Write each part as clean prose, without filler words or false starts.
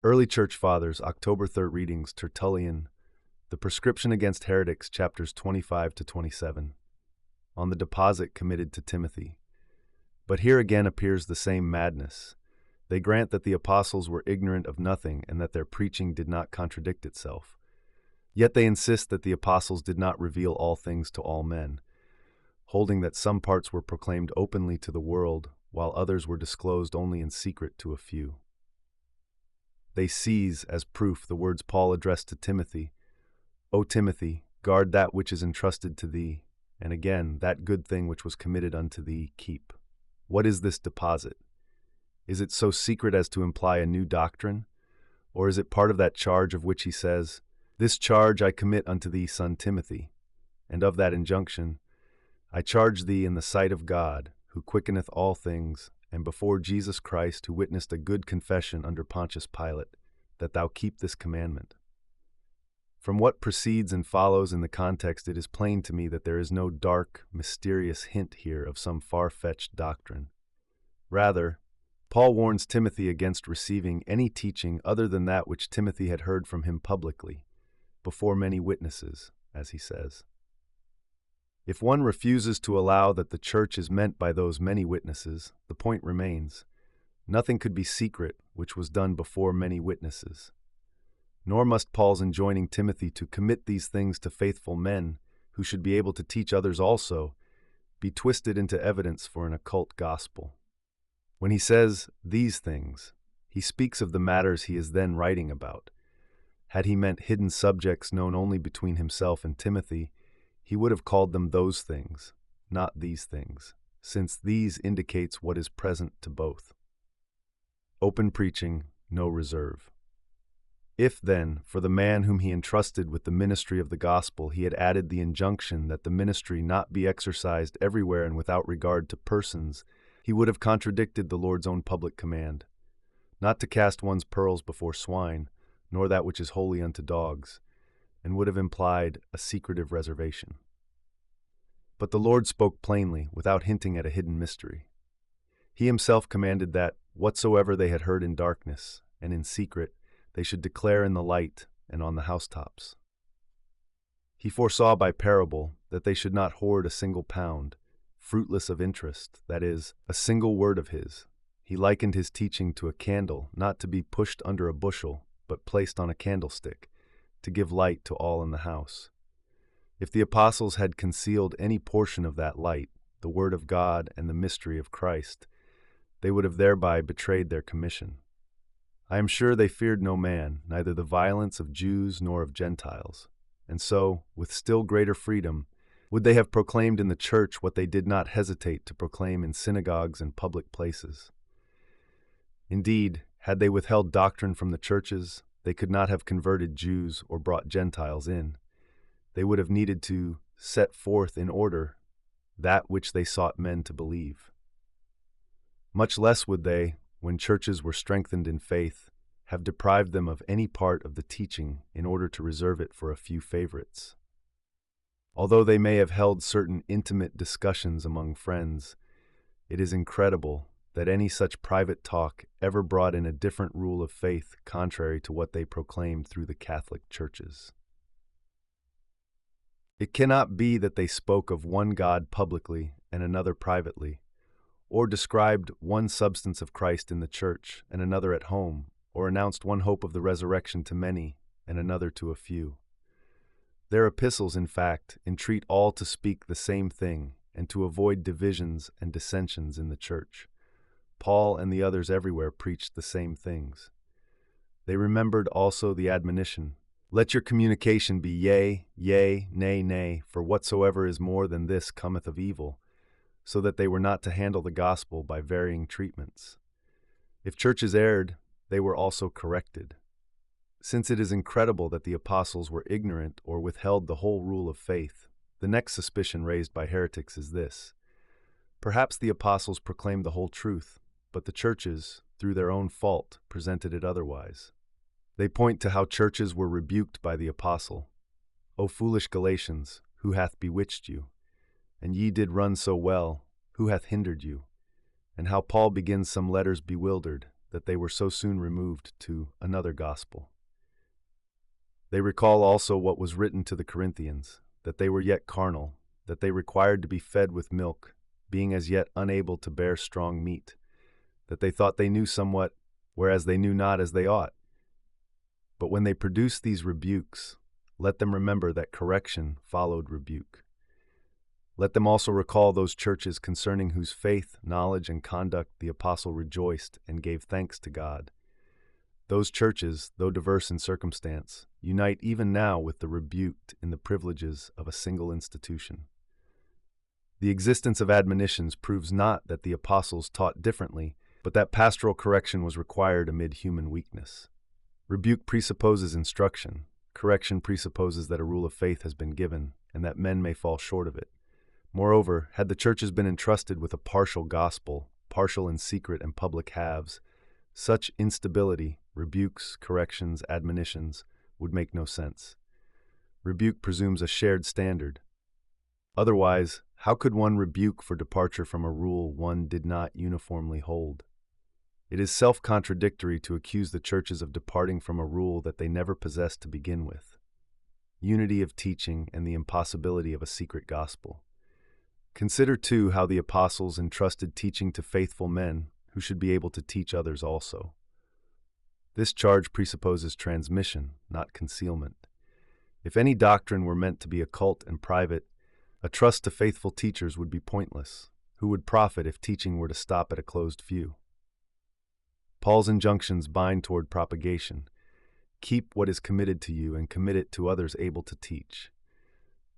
Early Church Fathers, October 3rd readings, Tertullian, The Prescription Against Heretics, chapters 25 to 27, on the deposit committed to Timothy. But here again appears the same madness. They grant that the apostles were ignorant of nothing and that their preaching did not contradict itself. Yet they insist that the apostles did not reveal all things to all men, holding that some parts were proclaimed openly to the world, while others were disclosed only in secret to a few. They seize as proof the words Paul addressed to Timothy, "O Timothy, guard that which is entrusted to thee, and again, that good thing which was committed unto thee, keep." What is this deposit? Is it so secret as to imply a new doctrine? Or is it part of that charge of which he says, "This charge I commit unto thee, son Timothy," and of that injunction, "I charge thee in the sight of God, who quickeneth all things, and before Jesus Christ, who witnessed a good confession under Pontius Pilate, that thou keep this commandment." From what precedes and follows in the context, it is plain to me that there is no dark, mysterious hint here of some far-fetched doctrine. Rather, Paul warns Timothy against receiving any teaching other than that which Timothy had heard from him publicly, before many witnesses, as he says. If one refuses to allow that the church is meant by those many witnesses, the point remains. Nothing could be secret which was done before many witnesses. Nor must Paul's enjoining Timothy to commit these things to faithful men, who should be able to teach others also, be twisted into evidence for an occult gospel. When he says these things, he speaks of the matters he is then writing about. Had he meant hidden subjects known only between himself and Timothy, he would have called them those things, not these things, since these indicates what is present to both. Open preaching, no reserve. If, then, for the man whom he entrusted with the ministry of the gospel, he had added the injunction that the ministry not be exercised everywhere and without regard to persons, he would have contradicted the Lord's own public command, not to cast one's pearls before swine, nor that which is holy unto dogs, and would have implied a secretive reservation. But the Lord spoke plainly, without hinting at a hidden mystery. He himself commanded that, whatsoever they had heard in darkness, and in secret, they should declare in the light and on the housetops. He foresaw by parable that they should not hoard a single pound, fruitless of interest, that is, a single word of his. He likened his teaching to a candle, not to be pushed under a bushel, but placed on a candlestick, to give light to all in the house. If the apostles had concealed any portion of that light, the word of God and the mystery of Christ, they would have thereby betrayed their commission. I am sure they feared no man, neither the violence of Jews nor of Gentiles, and so, with still greater freedom, would they have proclaimed in the church what they did not hesitate to proclaim in synagogues and public places. Indeed, had they withheld doctrine from the churches, they could not have converted Jews or brought Gentiles in. They would have needed to set forth in order that which they sought men to believe. Much less would they, when churches were strengthened in faith, have deprived them of any part of the teaching in order to reserve it for a few favorites. Although they may have held certain intimate discussions among friends, it is incredible that any such private talk ever brought in a different rule of faith contrary to what they proclaimed through the Catholic churches. It cannot be that they spoke of one God publicly and another privately, or described one substance of Christ in the church and another at home, or announced one hope of the resurrection to many and another to a few. Their epistles, in fact, entreat all to speak the same thing and to avoid divisions and dissensions in the church. Paul and the others everywhere preached the same things. They remembered also the admonition, "Let your communication be yea, yea, nay, nay, for whatsoever is more than this cometh of evil," so that they were not to handle the gospel by varying treatments. If churches erred, they were also corrected. Since it is incredible that the apostles were ignorant or withheld the whole rule of faith, the next suspicion raised by heretics is this. Perhaps the apostles proclaimed the whole truth, but the churches, through their own fault, presented it otherwise. They point to how churches were rebuked by the apostle. "O foolish Galatians, who hath bewitched you? And ye did run so well, who hath hindered you?" And how Paul begins some letters bewildered, that they were so soon removed to another gospel. They recall also what was written to the Corinthians, that they were yet carnal, that they required to be fed with milk, being as yet unable to bear strong meat, that they thought they knew somewhat, whereas they knew not as they ought. But when they produce these rebukes, let them remember that correction followed rebuke. Let them also recall those churches concerning whose faith, knowledge, and conduct the apostle rejoiced and gave thanks to God. Those churches, though diverse in circumstance, unite even now with the rebuked in the privileges of a single institution. The existence of admonitions proves not that the apostles taught differently, but that pastoral correction was required amid human weakness. Rebuke presupposes instruction. Correction presupposes that a rule of faith has been given, and that men may fall short of it. Moreover, had the churches been entrusted with a partial gospel, partial in secret and public halves, such instability, rebukes, corrections, admonitions, would make no sense. Rebuke presumes a shared standard. Otherwise, how could one rebuke for departure from a rule one did not uniformly hold? It is self-contradictory to accuse the churches of departing from a rule that they never possessed to begin with. Unity of teaching and the impossibility of a secret gospel. Consider, too, how the apostles entrusted teaching to faithful men who should be able to teach others also. This charge presupposes transmission, not concealment. If any doctrine were meant to be occult and private, a trust to faithful teachers would be pointless. Who would profit if teaching were to stop at a closed few? Paul's injunctions bind toward propagation. Keep what is committed to you and commit it to others able to teach.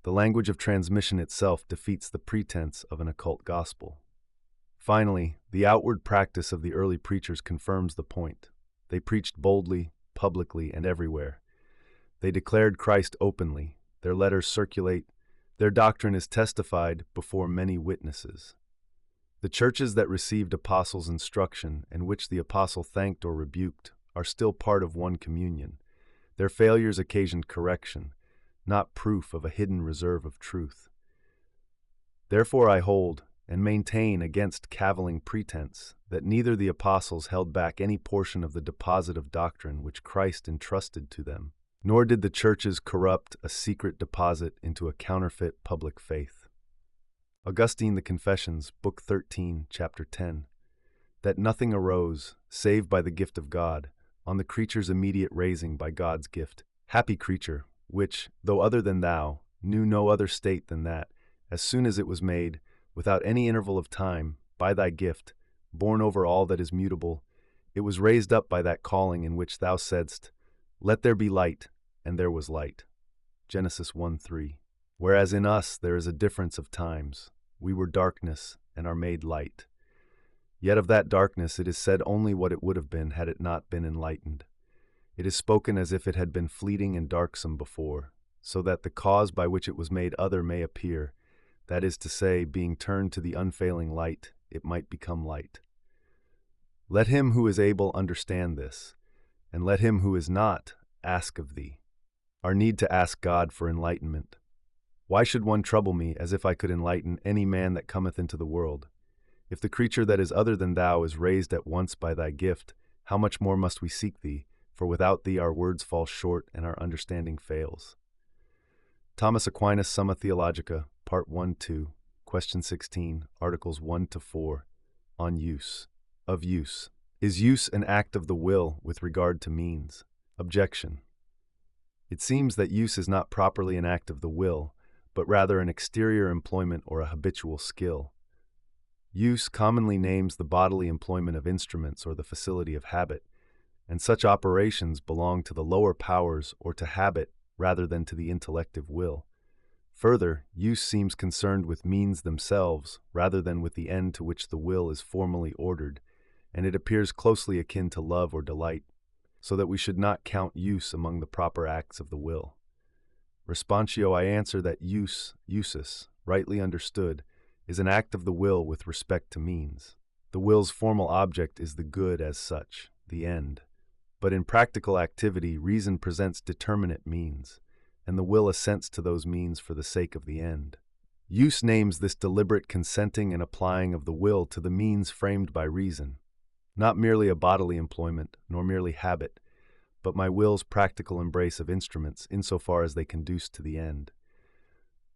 The language of transmission itself defeats the pretense of an occult gospel. Finally, the outward practice of the early preachers confirms the point. They preached boldly, publicly, and everywhere. They declared Christ openly. Their letters circulate. Their doctrine is testified before many witnesses. The churches that received apostles' instruction and which the apostle thanked or rebuked are still part of one communion. Their failures occasioned correction, not proof of a hidden reserve of truth. Therefore I hold and maintain against cavilling pretense that neither the apostles held back any portion of the deposit of doctrine which Christ entrusted to them, nor did the churches corrupt a secret deposit into a counterfeit public faith. Augustine, The Confessions, Book 13, Chapter 10, that nothing arose, save by the gift of God, on the creature's immediate raising by God's gift. Happy creature, which, though other than thou, knew no other state than that, as soon as it was made, without any interval of time, by thy gift, borne over all that is mutable, it was raised up by that calling in which thou saidst, Let there be light, and there was light. Genesis 1:3. Whereas in us there is a difference of times. We were darkness, and are made light. Yet of that darkness it is said only what it would have been had it not been enlightened. It is spoken as if it had been fleeting and darksome before, so that the cause by which it was made other may appear, that is to say, being turned to the unfailing light, it might become light. Let him who is able understand this, and let him who is not ask of thee. Our need to ask God for enlightenment. Why should one trouble me as if I could enlighten any man that cometh into the world? If the creature that is other than thou is raised at once by thy gift, how much more must we seek thee? For without thee our words fall short and our understanding fails. Thomas Aquinas, Summa Theologica, Part 1-2, Question 16, Articles 1-4, on use. Of use. Is use an act of the will with regard to means? Objection. It seems that use is not properly an act of the will, but rather an exterior employment or a habitual skill. Use commonly names the bodily employment of instruments or the facility of habit, and such operations belong to the lower powers or to habit rather than to the intellective will. Further, use seems concerned with means themselves rather than with the end to which the will is formally ordered, and it appears closely akin to love or delight, so that we should not count use among the proper acts of the will. Responsio, I answer that use, usus, rightly understood, is an act of the will with respect to means. The will's formal object is the good as such, the end. But in practical activity, reason presents determinate means, and the will assents to those means for the sake of the end. Use names this deliberate consenting and applying of the will to the means framed by reason. Not merely a bodily employment, nor merely habit, but my will's practical embrace of instruments insofar as they conduce to the end.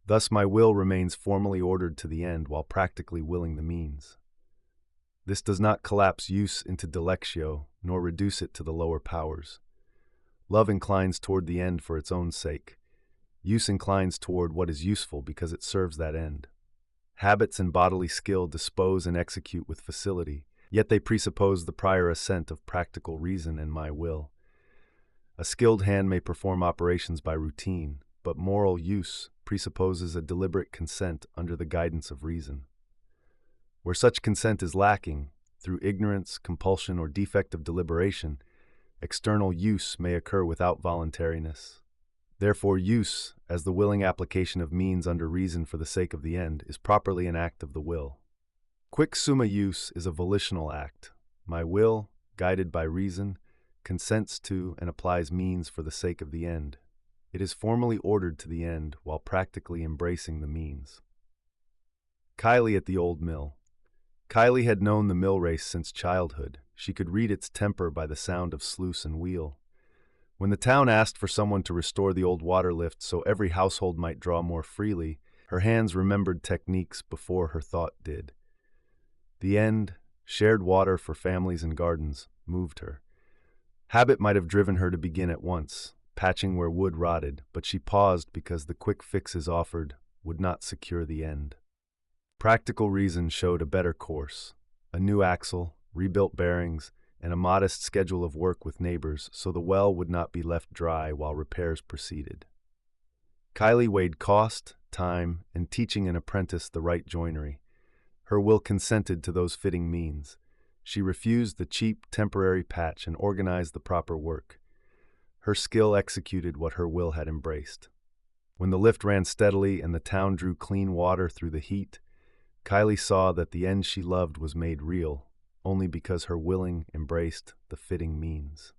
Thus my will remains formally ordered to the end while practically willing the means. This does not collapse use into delectio, nor reduce it to the lower powers. Love inclines toward the end for its own sake. Use inclines toward what is useful because it serves that end. Habits and bodily skill dispose and execute with facility, yet they presuppose the prior assent of practical reason and my will. A skilled hand may perform operations by routine, but moral use presupposes a deliberate consent under the guidance of reason. Where such consent is lacking, through ignorance, compulsion, or defect of deliberation, external use may occur without voluntariness. Therefore, use, as the willing application of means under reason for the sake of the end, is properly an act of the will. Quick summa use is a volitional act. My will, guided by reason, consents to and applies means for the sake of the end. It is formally ordered to the end while practically embracing the means. Kylie at the old mill. Kylie had known the mill race since childhood. She could read its temper by the sound of sluice and wheel. When the town asked for someone to restore the old water lift so every household might draw more freely, her hands remembered techniques before her thought did. The end, shared water for families and gardens, moved her. Habit might have driven her to begin at once, patching where wood rotted, but she paused because the quick fixes offered would not secure the end. Practical reason showed a better course, a new axle, rebuilt bearings, and a modest schedule of work with neighbors so the well would not be left dry while repairs proceeded. Kylie weighed cost, time, and teaching an apprentice the right joinery. Her will consented to those fitting means. She refused the cheap, temporary patch and organized the proper work. Her skill executed what her will had embraced. When the lift ran steadily and the town drew clean water through the heat, Kylie saw that the end she loved was made real, only because her willing embraced the fitting means.